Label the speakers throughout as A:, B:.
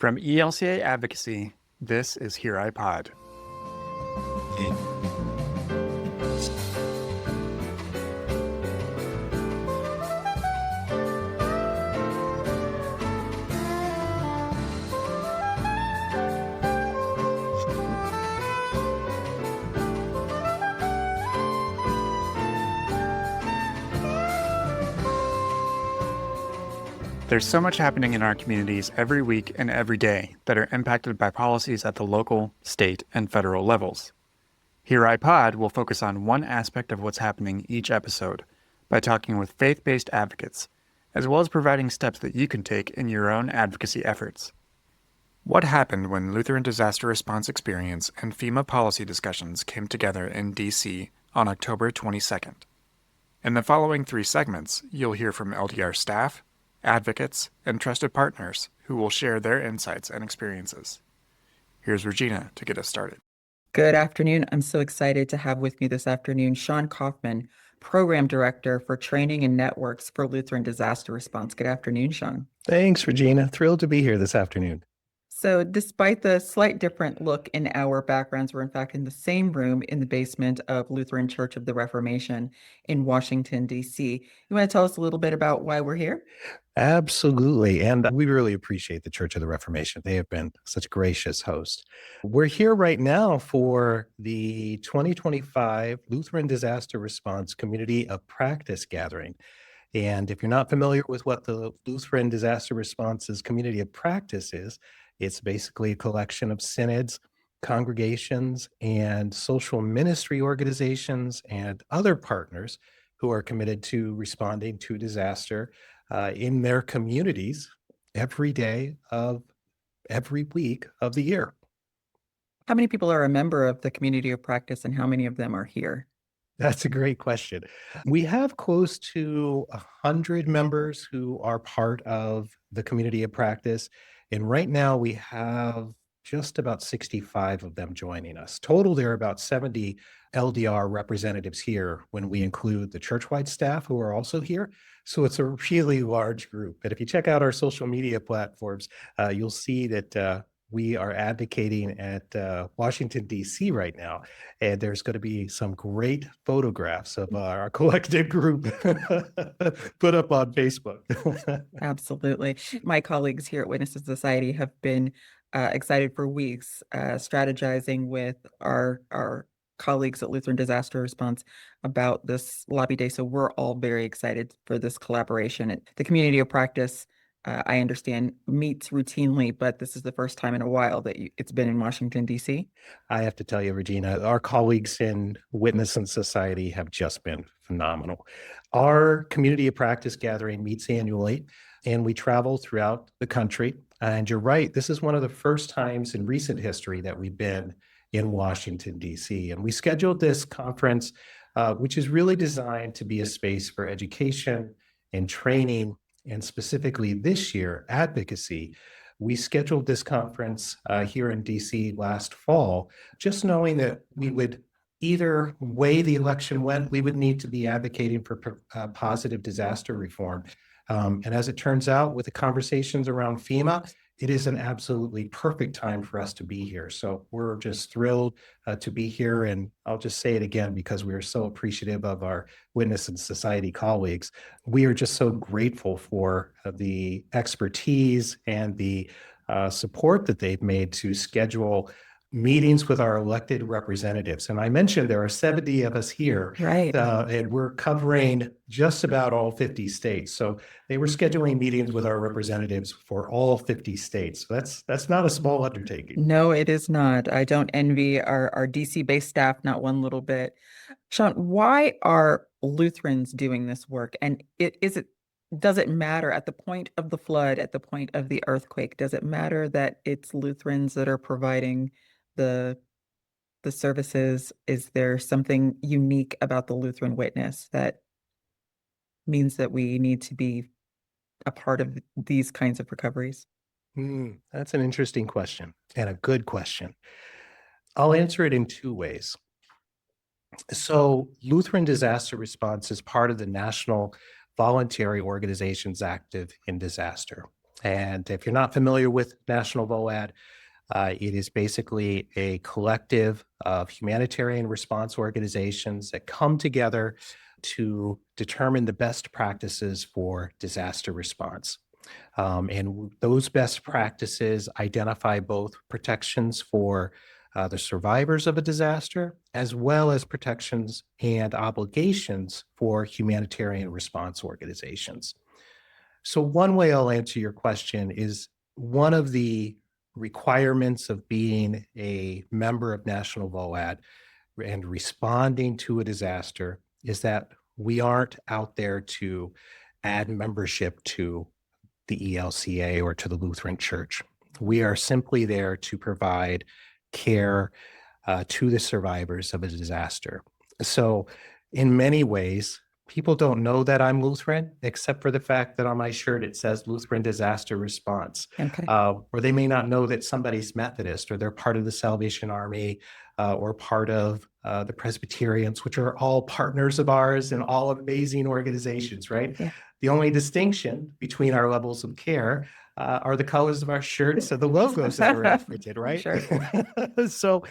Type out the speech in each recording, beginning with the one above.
A: From ELCA Advocacy, this is Here I Pod. There's so much happening in our communities every week and every day that are impacted by policies at the local, state, and federal levels. Here I Pod will focus on one aspect of what's happening each episode by talking with faith-based advocates, as well as providing steps that you can take in your own advocacy efforts. What happened when Lutheran Disaster Response experience and FEMA policy discussions came together in D.C. on October 22nd? In the following 3 segments, you'll hear from LDR staff, advocates, and trusted partners who will share their insights and experiences. Here's Regina to get us started.
B: Good afternoon. I'm so excited to have with me this afternoon Sean Coffman, Program Director for Training and Networks for Lutheran Disaster Response. Good afternoon, Sean.
C: Thanks, Regina. Thrilled to be here this afternoon.
B: So despite the slight different look in our backgrounds, we're in fact in the same room in the basement of Lutheran Church of the Reformation in Washington, D.C. You want to tell us a little bit about why we're here?
C: Absolutely. And we really appreciate the Church of the Reformation. They have been such gracious hosts. We're here right now for the 2025 Lutheran Disaster Response Community of Practice Gathering. And if you're not familiar with what the Lutheran Disaster Response's Community of Practice is, it's basically a collection of synods, congregations, and social ministry organizations and other partners who are committed to responding to disaster in their communities every day of every week of the year.
B: How many people are a member of the Community of Practice and how many of them are here?
C: That's a great question. We have close to 100 members who are part of the Community of Practice. And right now we have just about 65 of them joining us. Total, there are about 70 LDR representatives here when we include the churchwide staff who are also here. So it's a really large group. And if you check out our social media platforms, you'll see that we are advocating at Washington, D.C. right now. And there's going to be some great photographs of our collective group put up on Facebook.
B: Absolutely. My colleagues here at Witnesses Society have been excited for weeks, strategizing with our colleagues at Lutheran Disaster Response about this lobby day. So we're all very excited for this collaboration. The Community of Practice, I understand, meets routinely, but this is the first time in a while that it's been in Washington, D.C.
C: I have to tell you, Regina, our colleagues in Witness and Society have just been phenomenal. Our Community of Practice gathering meets annually, and we travel throughout the country. And you're right, this is one of the first times in recent history that we've been in Washington, D.C. And we scheduled this conference, which is really designed to be a space for education and training, and specifically this year, advocacy. We scheduled this conference here in DC last fall, just knowing that we would, either way the election went, we would need to be advocating for positive disaster reform. And as it turns out, with the conversations around FEMA, it is an absolutely perfect time for us to be here. So we're just thrilled to be here. And I'll just say it again, because we are so appreciative of our Witness and Society colleagues. We are just so grateful for the expertise and the support that they've made to schedule meetings with our elected representatives. And I mentioned there are 70 of us here,
B: right?
C: And we're covering just about all 50 states. So they were scheduling meetings with our representatives for all 50 states. So that's not a small undertaking.
B: No, it is not. I don't envy our DC-based staff, not one little bit. Sean, why are Lutherans doing this work? And does it matter at the point of the flood, at the point of the earthquake? Does it matter that it's Lutherans that are providing the services? Is there something unique about the Lutheran witness that means that we need to be a part of these kinds of recoveries?
C: That's an interesting question and a good question. I'll answer it in 2 ways. So Lutheran Disaster Response is part of the National Voluntary Organizations Active in Disaster. And if you're not familiar with National VOAD, it is basically a collective of humanitarian response organizations that come together to determine the best practices for disaster response. And those best practices identify both protections for the survivors of a disaster, as well as protections and obligations for humanitarian response organizations. So one way I'll answer your question is one of the requirements of being a member of National VOAD and responding to a disaster is that we aren't out there to add membership to the ELCA or to the Lutheran Church. We are simply there to provide care to the survivors of a disaster. So in many ways, people don't know that I'm Lutheran, except for the fact that on my shirt it says Lutheran Disaster Response.
B: Okay.
C: Or they may not know that somebody's Methodist, or they're part of the Salvation Army, or part of the Presbyterians, which are all partners of ours and all amazing organizations, right?
B: Yeah.
C: The only distinction between our levels of care are the colors of our shirts and the logos that are represented, right?
B: Sure.
C: So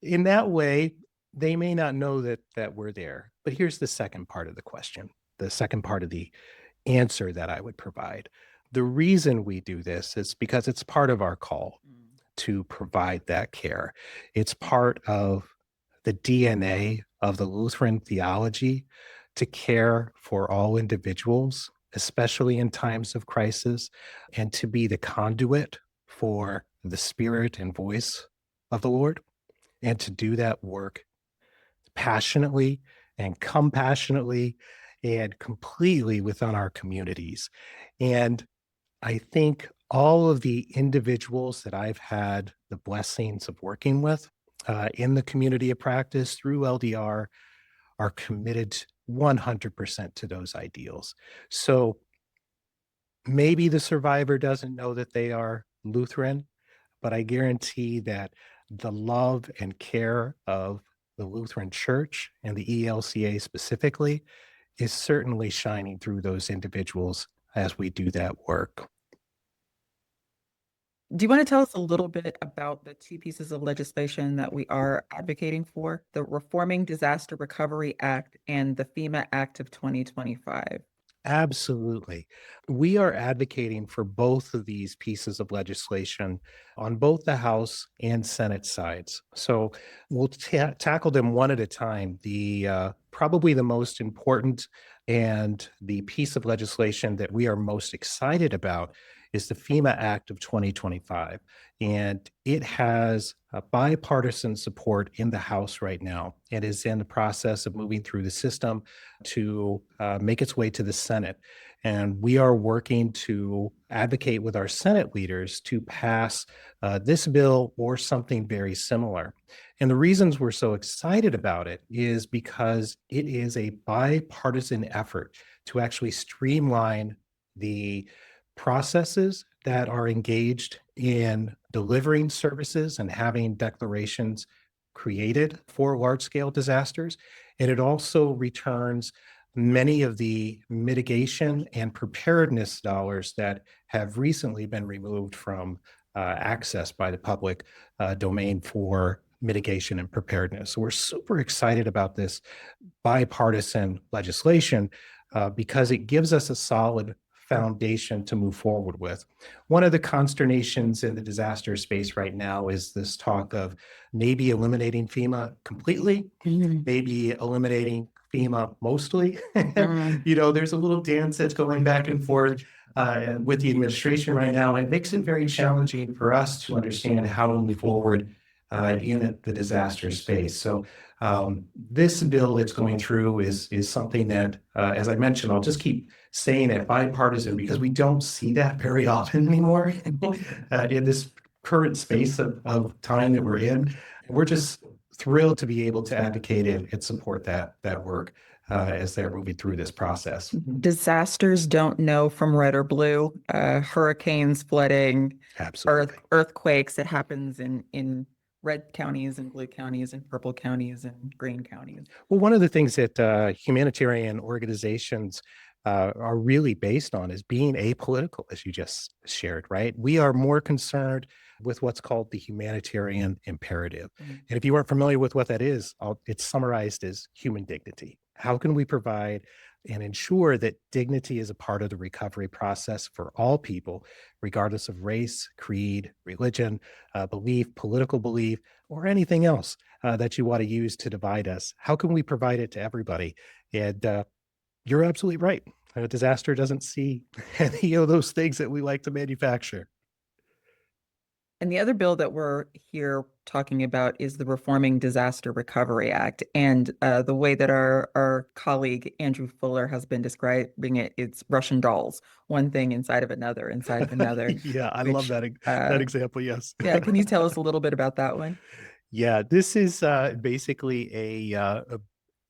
C: in that way, they may not know that we're there. But here's the second part of the question, the second part of the answer that I would provide. The reason we do this is because it's part of our call to provide that care. It's part of the DNA of the Lutheran theology to care for all individuals, especially in times of crisis, and to be the conduit for the spirit and voice of the Lord, and to do that work passionately and compassionately and completely within our communities. And I think all of the individuals that I've had the blessings of working with in the community of practice through LDR are committed 100% to those ideals. So maybe the survivor doesn't know that they are Lutheran, but I guarantee that the love and care of the Lutheran Church and the ELCA specifically is certainly shining through those individuals as we do that work.
B: Do you want to tell us a little bit about the two pieces of legislation that we are advocating for, the Reforming Disaster Recovery Act and the FEMA Act of 2025?
C: Absolutely. We are advocating for both of these pieces of legislation on both the House and Senate sides. So we'll tackle them one at a time. The probably the most important and the piece of legislation that we are most excited about is the FEMA Act of 2025. And it has bipartisan support in the House right now. It is in the process of moving through the system to make its way to the Senate. And we are working to advocate with our Senate leaders to pass this bill or something very similar. And the reasons we're so excited about it is because it is a bipartisan effort to actually streamline the processes that are engaged in delivering services and having declarations created for large-scale disasters. And it also returns many of the mitigation and preparedness dollars that have recently been removed from access by the public domain for mitigation and preparedness. So we're super excited about this bipartisan legislation because it gives us a solid foundation to move forward with. One of the consternations in the disaster space right now is this talk of maybe eliminating FEMA completely, maybe eliminating FEMA mostly. You know, there's a little dance that's going back and forth with the administration right now. It makes it very challenging for us to understand how to move forward in the disaster space. So this bill that's going through is something that, as I mentioned, I'll just keep saying it, bipartisan, because we don't see that very often anymore in this current space of time that we're in. And we're just thrilled to be able to advocate and support that work as they're moving through this process.
B: Disasters don't know from red or blue. Hurricanes, flooding,
C: Absolutely.
B: earthquakes. It happens in red counties and blue counties and purple counties and green counties.
C: Well, one of the things that humanitarian organizations are really based on is being apolitical, as you just shared, right? We are more concerned with what's called the humanitarian imperative. And if you aren't familiar with what that is, it's summarized as human dignity. How can we provide and ensure that dignity is a part of the recovery process for all people, regardless of race, creed, religion, belief, political belief, or anything else that you want to use to divide us? How can we provide it to everybody? And you're absolutely right. A disaster doesn't see any of those things that we like to manufacture.
B: And the other bill that we're here talking about is the Reforming Disaster Recovery Act. And the way that our colleague Andrew Fuller has been describing it, it's Russian dolls, one thing inside of another, inside of another.
C: Yeah, I love that example. Yes.
B: Yeah, can you tell us a little bit about that one?
C: Yeah, this is basically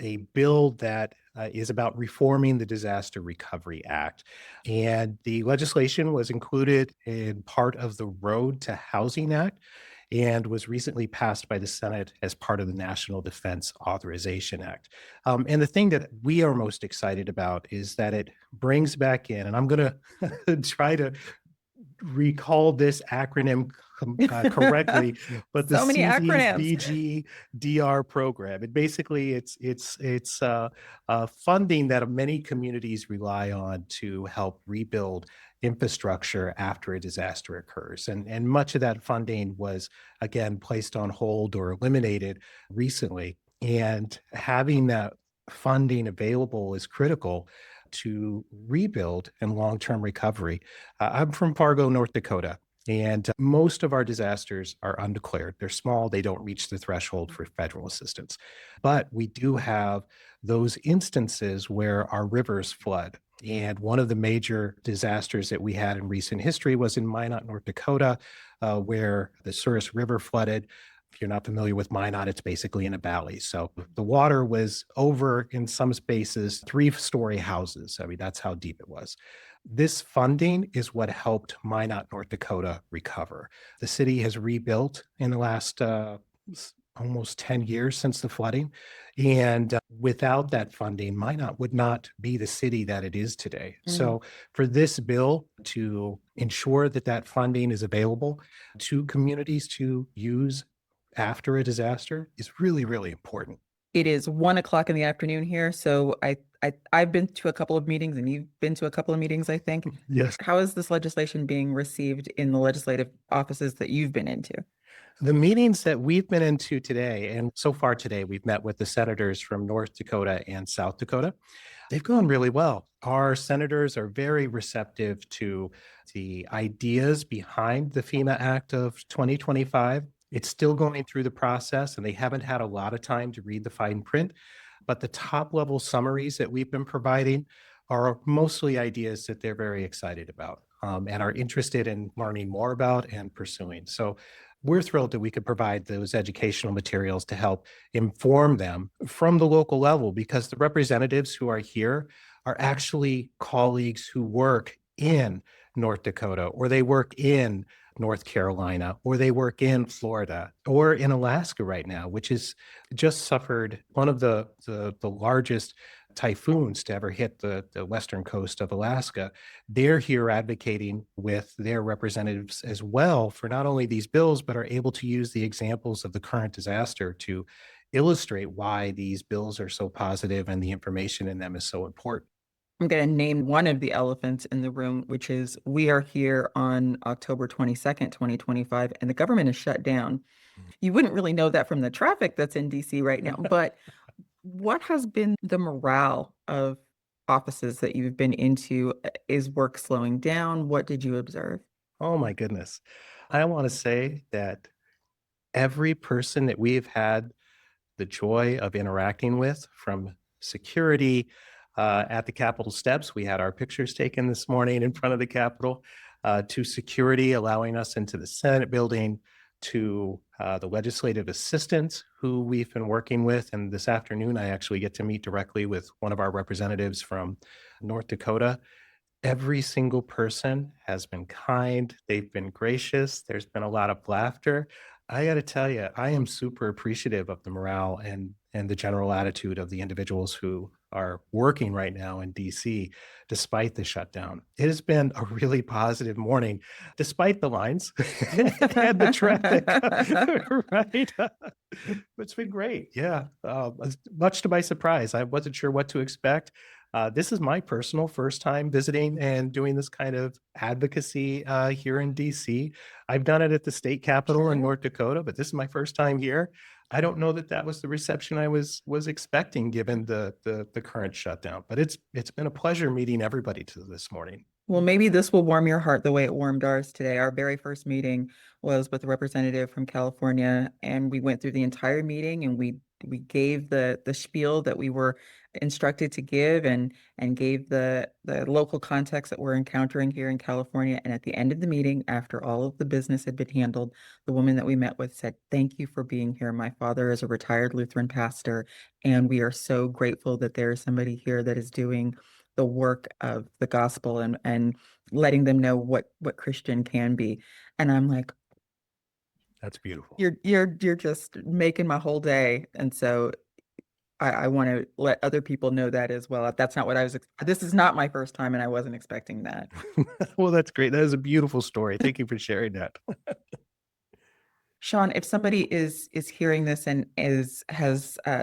C: a bill that is about reforming the Disaster Recovery Act. And the legislation was included in part of the Road to Housing Act and was recently passed by the Senate as part of the National Defense Authorization Act. And the thing that we are most excited about is that it brings back in, and I'm going to try to recall this acronym correctly, but the
B: So many acronyms.
C: CDBG-DR program. It basically it's funding that many communities rely on to help rebuild infrastructure after a disaster occurs, and much of that funding was again placed on hold or eliminated recently. And having that funding available is critical to rebuild and long-term recovery. I'm from Fargo, North Dakota, and most of our disasters are undeclared. They're small, they don't reach the threshold for federal assistance. But we do have those instances where our rivers flood. And one of the major disasters that we had in recent history was in Minot, North Dakota, where the Souris River flooded. If you're not familiar with Minot, it's basically in a valley. So the water was over, in some spaces, 3-story houses. I mean, that's how deep it was. This funding is what helped Minot, North Dakota recover. The city has rebuilt in the last almost 10 years since the flooding. And without that funding, Minot would not be the city that it is today. So for this bill to ensure that that funding is available to communities to use after a disaster is really, really important.
B: It is 1 o'clock in the afternoon here, so I've been to a couple of meetings, and you've been to a couple of meetings, I think.
C: Yes.
B: How is this legislation being received in the legislative offices that you've been into?
C: The meetings that we've been into today, and so far today, we've met with the senators from North Dakota and South Dakota. They've gone really well. Our senators are very receptive to the ideas behind the FEMA Act of 2025. It's still going through the process, and they haven't had a lot of time to read the fine print. But the top level summaries that we've been providing are mostly ideas that they're very excited about and are interested in learning more about and pursuing. So we're thrilled that we could provide those educational materials to help inform them from the local level, because the representatives who are here are actually colleagues who work in North Dakota, or they work in North Carolina, or they work in Florida, or in Alaska right now, which has just suffered one of the largest typhoons to ever hit the western coast of Alaska. They're here advocating with their representatives as well for not only these bills, but are able to use the examples of the current disaster to illustrate why these bills are so positive and the information in them is so important.
B: I'm going to name one of the elephants in the room, which is we are here on October 22nd, 2025, and the government is shut down. You wouldn't really know that from the traffic that's in DC right now, but what has been the morale of offices that you've been into? Is work slowing down? What did you observe?
C: Oh my goodness. I want to say that every person that we've had the joy of interacting with, from security at the Capitol steps, we had our pictures taken this morning in front of the Capitol, to security allowing us into the Senate building, to the legislative assistants who we've been working with. And this afternoon, I actually get to meet directly with one of our representatives from North Dakota. Every single person has been kind. They've been gracious. There's been a lot of laughter. I got to tell you, I am super appreciative of the morale and and the general attitude of the individuals who are working right now in DC, despite the shutdown. It has been a really positive morning, despite the lines and the traffic, right? It's been great. Yeah. Much to my surprise, I wasn't sure what to expect. This is my personal first time visiting and doing this kind of advocacy here in DC. I've done it at the state capitol in North Dakota, but this is my first time here. I don't know that was the reception I was expecting given the current shutdown, but it's been a pleasure meeting everybody this morning.
B: Well, maybe this will warm your heart the way it warmed ours today. Our very first meeting was with a representative from California, and we went through the entire meeting and we gave the spiel that we were instructed to give and gave the local context that we're encountering here in California. And at the end of the meeting, after all of the business had been handled, the woman that we met with said, "Thank you for being here. My father is a retired Lutheran pastor, and we are so grateful that there is somebody here that is doing the work of the gospel and letting them know what Christian can be." And I'm like,
C: that's beautiful.
B: You're just making my whole day. And so I want to let other people know that as well. That's not what this is not my first time, and I wasn't expecting that.
C: Well, that's great. That is a beautiful story. Thank you for sharing that.
B: Sean, if somebody is hearing this and has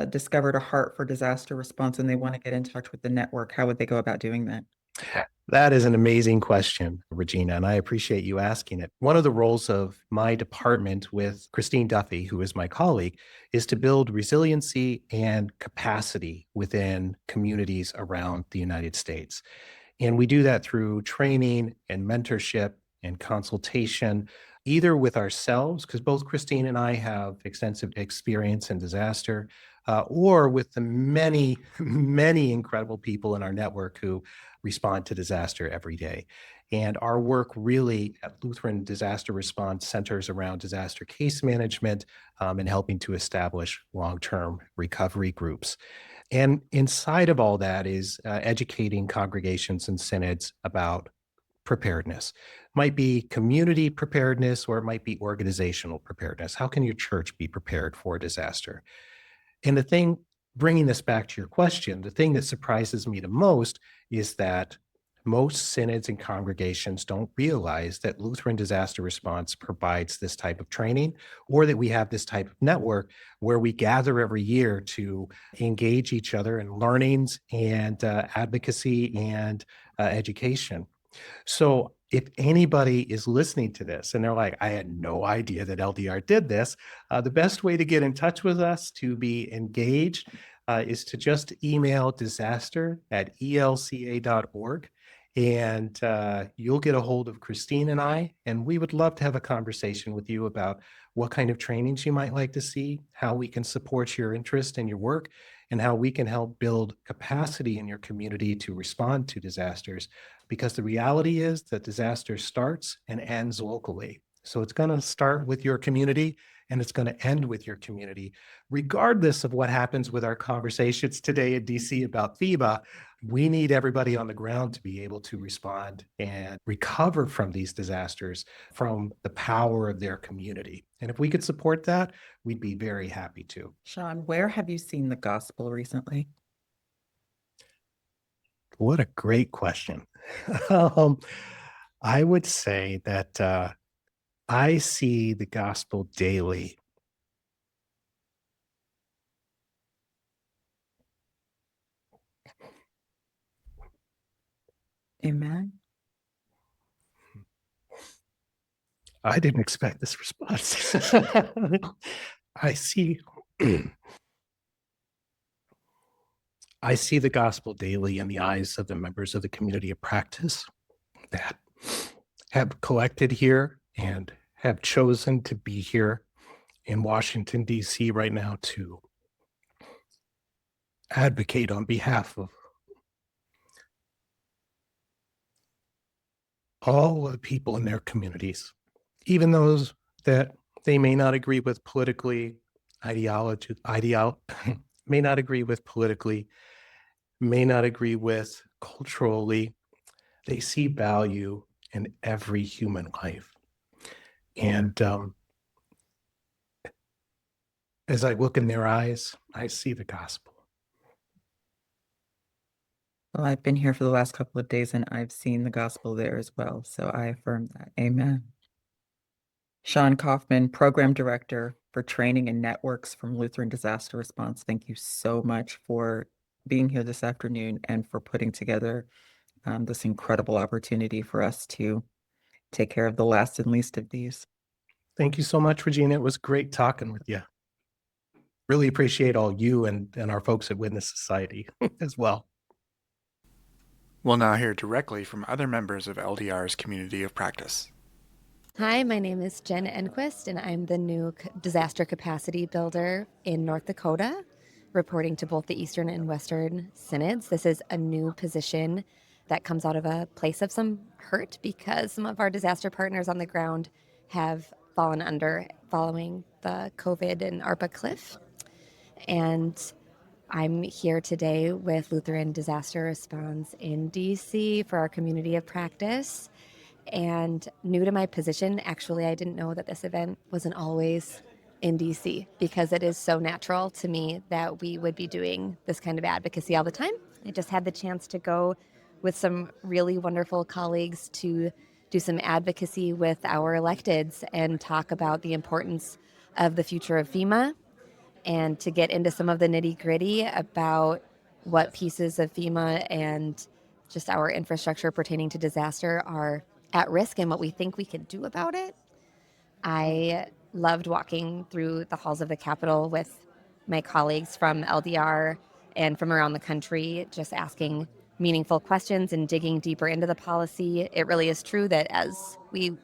B: discovered a heart for disaster response and they want to get in touch with the network, how would they go about doing that?
C: That is an amazing question, Regina, and I appreciate you asking it. One of the roles of my department with Christine Duffy, who is my colleague, is to build resiliency and capacity within communities around the United States. And we do that through training and mentorship and consultation, either with ourselves, because both Christine and I have extensive experience in disaster, or with the many, many incredible people in our network who respond to disaster every day. And our work really at Lutheran Disaster Response centers around disaster case management and helping to establish long-term recovery groups. And inside of all that is educating congregations and synods about preparedness. Might be community preparedness, or it might be organizational preparedness. How can your church be prepared for disaster? And the thing, bringing this back to your question, the thing that surprises me the most is that most synods and congregations don't realize that Lutheran Disaster Response provides this type of training, or that we have this type of network where we gather every year to engage each other in learnings and advocacy and education. So if anybody is listening to this and they're like, I had no idea that LDR did this, the best way to get in touch with us to be engaged is to just email disaster@elca.org. And you'll get a hold of Christine and I, and we would love to have a conversation with you about what kind of trainings you might like to see, how we can support your interest in your work, and how we can help build capacity in your community to respond to disasters. Because the reality is that disaster starts and ends locally. So it's going to start with your community and it's going to end with your community. Regardless of what happens with our conversations today in DC about FEMA, we need everybody on the ground to be able to respond and recover from these disasters from the power of their community. And if we could support that, we'd be very happy to.
B: Sean, where have you seen the gospel recently?
C: What a great question. I would say that I see the gospel daily.
B: Amen.
C: I didn't expect this response. I see the gospel daily in the eyes of the members of the community of practice that have collected here and have chosen to be here in Washington, D.C. right now to advocate on behalf of all of the people in their communities, even those that they may not agree with politically, may not agree with politically, may not agree with culturally. They see value in every human life. And As I look in their eyes, I see the gospel.
B: Well, I've been here for the last couple of days and I've seen the gospel there as well. So I affirm that. Amen. Sean Coffman, Program Director for Training and Networks from Lutheran Disaster Response. Thank you so much for being here this afternoon and for putting together this incredible opportunity for us to take care of the last and least of these.
C: Thank you so much, Regina. It was great talking with you. Really appreciate all you and our folks at Witness Society as well.
A: We'll now hear directly from other members of LDR's community of practice.
D: Hi, my name is Jen Engquist, and I'm the new disaster capacity builder in North Dakota, reporting to both the Eastern and Western Synods. This is a new position that comes out of a place of some hurt because some of our disaster partners on the ground have fallen under following the COVID and ARPA cliff. And I'm here today with Lutheran Disaster Response in DC for our community of practice. And new to my position, actually, I didn't know that this event wasn't always in DC because it is so natural to me that we would be doing this kind of advocacy all the time. I just had the chance to go with some really wonderful colleagues to do some advocacy with our electeds and talk about the importance of the future of FEMA and to get into some of the nitty gritty about what pieces of FEMA and just our infrastructure pertaining to disaster are at risk and what we think we can do about it. I loved walking through the halls of the Capitol with my colleagues from LDR and from around the country, just asking meaningful questions and digging deeper into the policy. It really is true that as we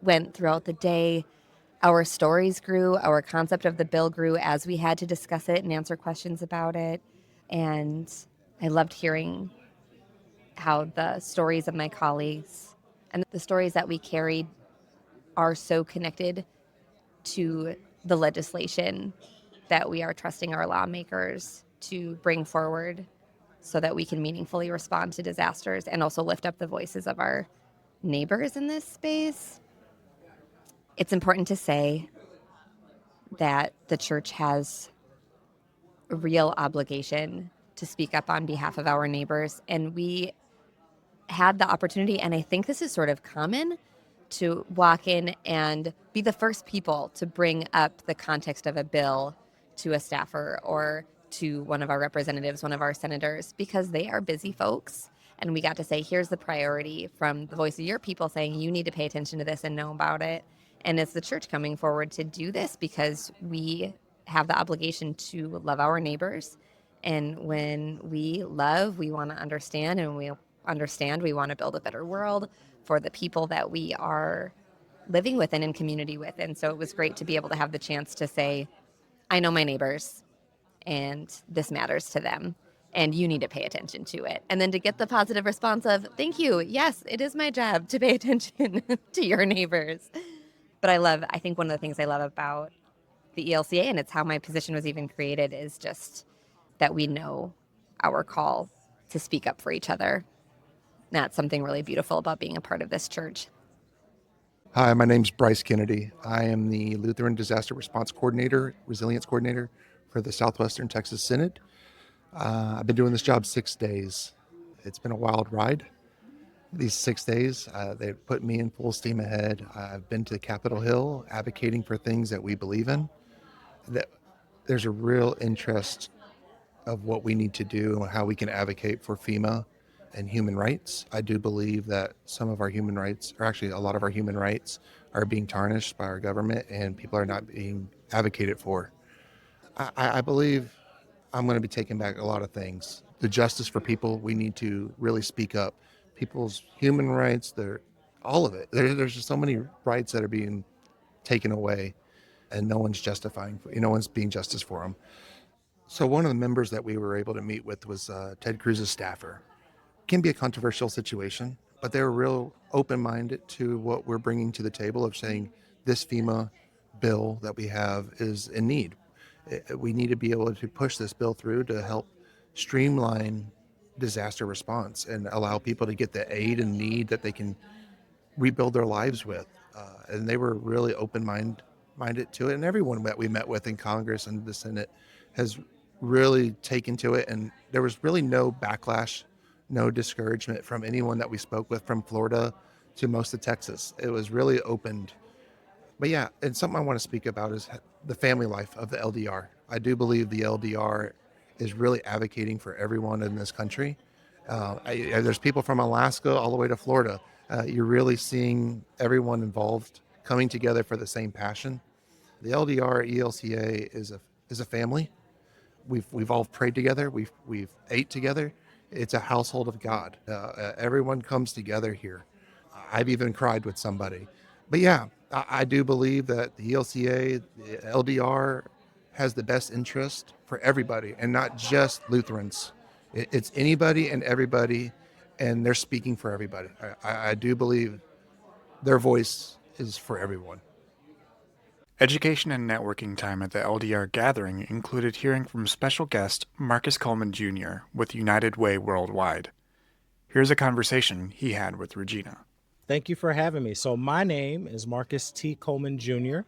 D: went throughout the day, our stories grew, our concept of the bill grew as we had to discuss it and answer questions about it. And I loved hearing how the stories of my colleagues and the stories that we carried are so connected to the legislation that we are trusting our lawmakers to bring forward so that we can meaningfully respond to disasters and also lift up the voices of our neighbors in this space. It's important to say that the church has a real obligation to speak up on behalf of our neighbors. And we had the opportunity, and I think this is sort of common, to walk in and be the first people to bring up the context of a bill to a staffer or to one of our representatives, one of our senators, because they are busy folks. And we got to say, here's the priority from the voice of your people saying, you need to pay attention to this and know about it. And it's the church coming forward to do this because we have the obligation to love our neighbors. And when we love, we want to understand, and we understand we want to build a better world for the people that we are living with and in community with. And so it was great to be able to have the chance to say, I know my neighbors and this matters to them and you need to pay attention to it. And then to get the positive response of, thank you. Yes, it is my job to pay attention to your neighbors. But I think one of the things I love about the ELCA, and it's how my position was even created, is just that we know our call to speak up for each other. That's something really beautiful about being a part of this church.
E: Hi, my name's Bryce Kennedy. I am the Lutheran Disaster Response Coordinator, Resilience Coordinator for the Southwestern Texas Synod. I've been doing this job 6 days. It's been a wild ride. These 6 days, they've put me in full steam ahead. I've been to Capitol Hill advocating for things that we believe in. There's a real interest of what we need to do and how we can advocate for FEMA and human rights. I do believe that some of our human rights, or actually a lot of our human rights, are being tarnished by our government and people are not being advocated for. I believe I'm going to be taking back a lot of things. The justice for people, we need to really speak up. People's human rights, all of it. There's just so many rights that are being taken away and no one's no one's being justice for them. So one of the members that we were able to meet with was Ted Cruz's staffer. Can be a controversial situation, but they were real open-minded to what we're bringing to the table of saying this FEMA bill that we have is in need. We need to be able to push this bill through to help streamline disaster response and allow people to get the aid and need that they can rebuild their lives with. And they were really open-minded minded to it. And everyone that we met with in Congress and the Senate has really taken to it. And there was really no backlash, no discouragement from anyone that we spoke with, from Florida to most of Texas. It was really opened. But yeah, and something I want to speak about is the family life of the LDR. I do believe the LDR is really advocating for everyone in this country. There's people from Alaska all the way to Florida. You're really seeing everyone involved coming together for the same passion. The LDR ELCA is a family. We've all prayed together. We've ate together. It's a household of God. Everyone comes together here. I've even cried with somebody. But yeah, I do believe that the ELCA, the LDR, has the best interest for everybody and not just Lutherans. It's anybody and everybody, and they're speaking for everybody. I do believe their voice is for everyone.
A: Education and networking time at the LDR gathering included hearing from special guest Marcus Coleman Jr. with United Way Worldwide. Here's a conversation he had with Regina.
F: Thank you for having me. So my name is Marcus T. Coleman Jr.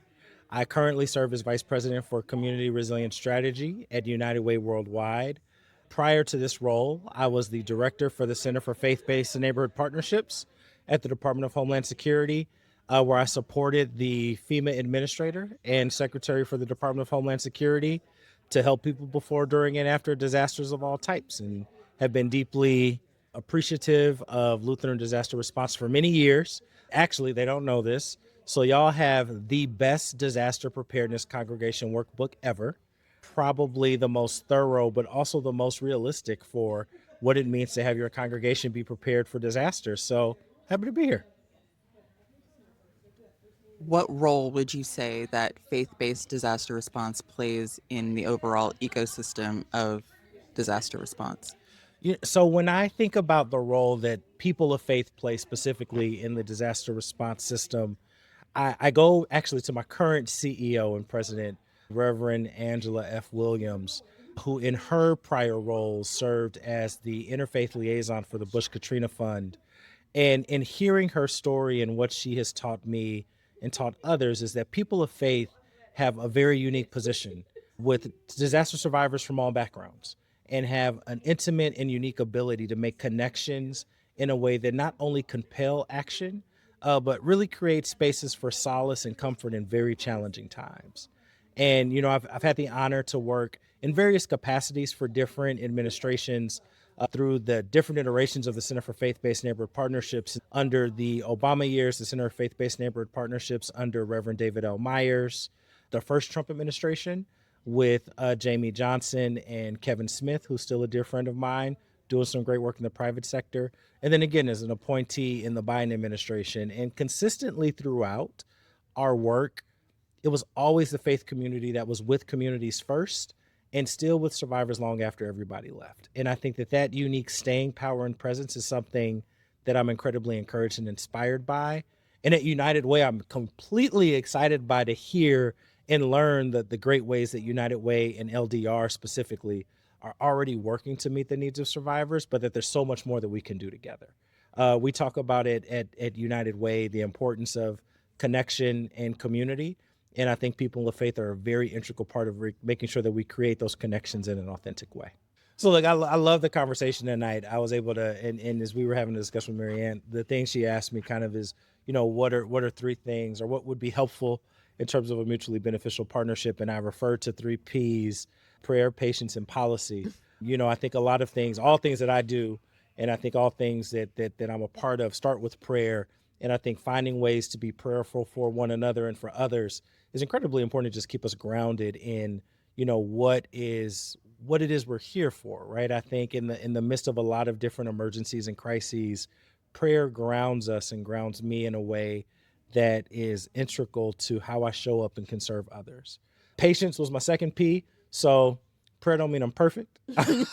F: I currently serve as Vice President for Community Resilience Strategy at United Way Worldwide. Prior to this role, I was the Director for the Center for Faith-Based and Neighborhood Partnerships at the Department of Homeland Security, where I supported the FEMA Administrator and Secretary for the Department of Homeland Security to help people before, during, and after disasters of all types, and have been deeply appreciative of Lutheran Disaster Response for many years. Actually, they don't know this. So y'all have the best disaster preparedness congregation workbook ever. Probably the most thorough, but also the most realistic for what it means to have your congregation be prepared for disasters. So happy to be here.
B: What role would you say that faith-based disaster response plays in the overall ecosystem of disaster response?
F: Yeah, so when I think about the role that people of faith play specifically in the disaster response system, I go actually to my current CEO and president, Reverend Angela F. Williams, who in her prior roles served as the interfaith liaison for the Bush Katrina Fund. And in hearing her story and what she has taught me and taught others is that people of faith have a very unique position with disaster survivors from all backgrounds and have an intimate and unique ability to make connections in a way that not only compel action, but really create spaces for solace and comfort in very challenging times. And, you know, I've had the honor to work in various capacities for different administrations through the different iterations of the Center for Faith-Based Neighborhood Partnerships under the Obama years, the Center for Faith-Based Neighborhood Partnerships under Reverend David L. Myers, the first Trump administration with Jamie Johnson and Kevin Smith, who's still a dear friend of mine, doing some great work in the private sector. And then again, as an appointee in the Biden administration. And consistently throughout our work, it was always the faith community that was with communities first and still with survivors long after everybody left. And I think that that unique staying power and presence is something that I'm incredibly encouraged and inspired by. And at United Way, I'm completely excited by to hear and learn the great ways that United Way and LDR specifically are already working to meet the needs of survivors, but that there's so much more that we can do together. We talk about it at United Way, the importance of connection and community. And I think people of faith are a very integral part of making sure that we create those connections in an authentic way. So look, I love the conversation tonight. I was able to, and as we were having a discussion with Marianne, the thing she asked me kind of is, you know, what are three things or what would be helpful in terms of a mutually beneficial partnership? And I referred to 3 Ps, prayer, patience, and policy. You know, I think a lot of things, all things that I do, and I think all things that I'm a part of start with prayer. And I think finding ways to be prayerful for one another and for others is incredibly important to just keep us grounded in, you know, what it is we're here for, right? I think in the midst of a lot of different emergencies and crises, prayer grounds us and grounds me in a way that is integral to how I show up and can serve others. Patience was my second P. So prayer don't mean I'm perfect. I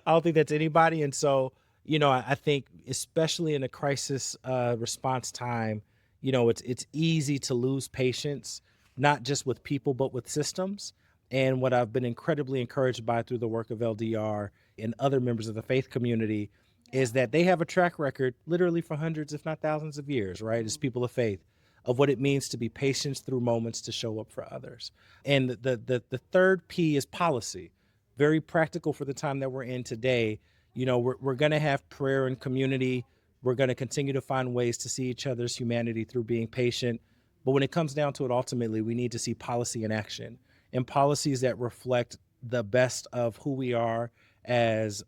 F: don't think that's anybody. And so, you know, I think especially in a crisis response time, you know, it's easy to lose patience, not just with people, but with systems. And what I've been incredibly encouraged by through the work of LDR and other members of the faith community is that they have a track record literally for hundreds, if not thousands of years, right, as people of faith, of what it means to be patient through moments to show up for others. And the third P is policy, very practical for the time that we're in today. We're going to have prayer and community. We're going to continue to find ways to see each other's humanity through being patient. But when it comes down to it, ultimately, we need to see policy in action, and policies that reflect the best of who we are as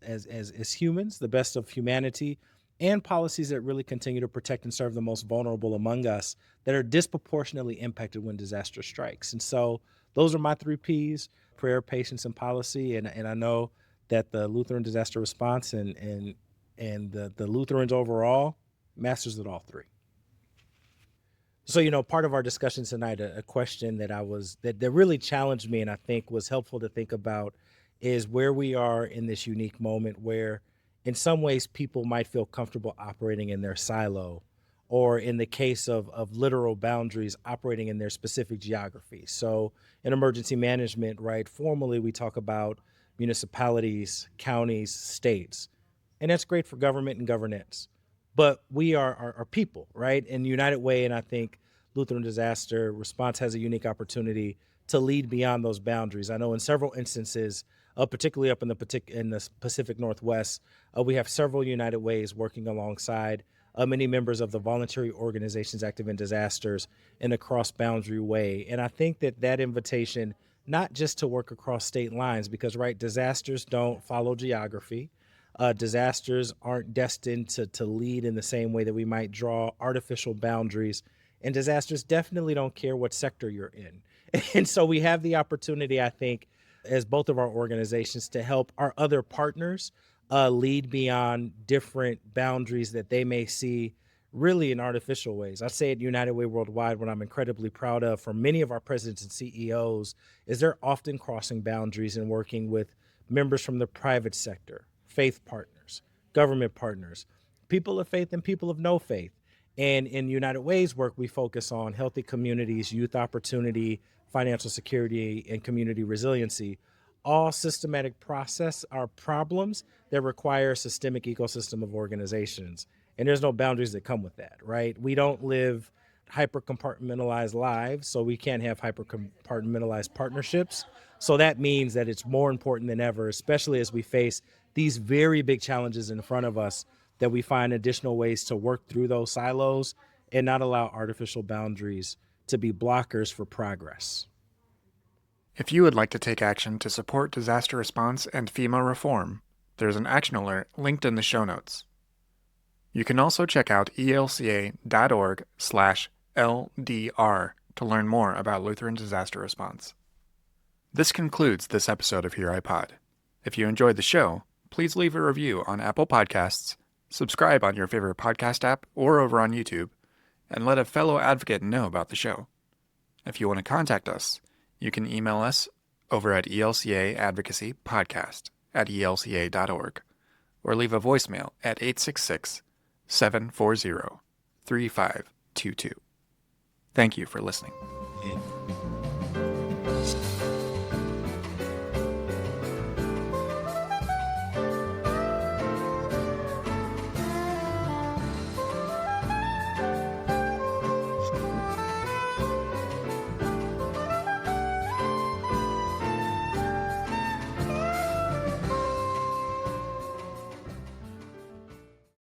F: humans, the best of humanity, and policies that really continue to protect and serve the most vulnerable among us that are disproportionately impacted when disaster strikes. And so those are my 3 Ps: prayer, patience, and policy. And I know that the Lutheran Disaster Response and the Lutherans overall masters at all 3. So, part of our discussion tonight, a question that really challenged me and I think was helpful to think about is where we are in this unique moment where in some ways people might feel comfortable operating in their silo, or in the case of literal boundaries, operating in their specific geography. So in emergency management, right, formally we talk about municipalities, counties, states, and that's great for government and governance. But we are people, right? In United Way, and I think Lutheran Disaster Response has a unique opportunity to lead beyond those boundaries. I know in several instances, particularly up in the Pacific Northwest, we have several United Ways working alongside many members of the voluntary organizations active in disasters in a cross-boundary way. And I think that invitation, not just to work across state lines, because, right, disasters don't follow geography. Disasters aren't destined to lead in the same way that we might draw artificial boundaries. And disasters definitely don't care what sector you're in. And so we have the opportunity, I think, as both of our organizations to help our other partners lead beyond different boundaries that they may see really in artificial ways. I say at United Way Worldwide, what I'm incredibly proud of from many of our presidents and CEOs is they're often crossing boundaries and working with members from the private sector, faith partners, government partners, people of faith and people of no faith. And in United Way's work, we focus on healthy communities, youth opportunity, financial security, and community resiliency. All systematic process are problems that require a systemic ecosystem of organizations. And there's no boundaries that come with that, right? We don't live hyper-compartmentalized lives, so we can't have hyper-compartmentalized partnerships. So that means that it's more important than ever, especially as we face these very big challenges in front of us, that we find additional ways to work through those silos and not allow artificial boundaries to be blockers for progress.
A: If you would like to take action to support disaster response and FEMA reform, there's an action alert linked in the show notes. You can also check out elca.org/LDR to learn more about Lutheran Disaster Response. This concludes this episode of Here I Pod. If you enjoyed the show, please leave a review on Apple Podcasts, subscribe on your favorite podcast app or over on YouTube, and let a fellow advocate know about the show. If you want to contact us, you can email us over at ELCA Advocacy podcast@elca.org or leave a voicemail at 866-740-3522. Thank you for listening.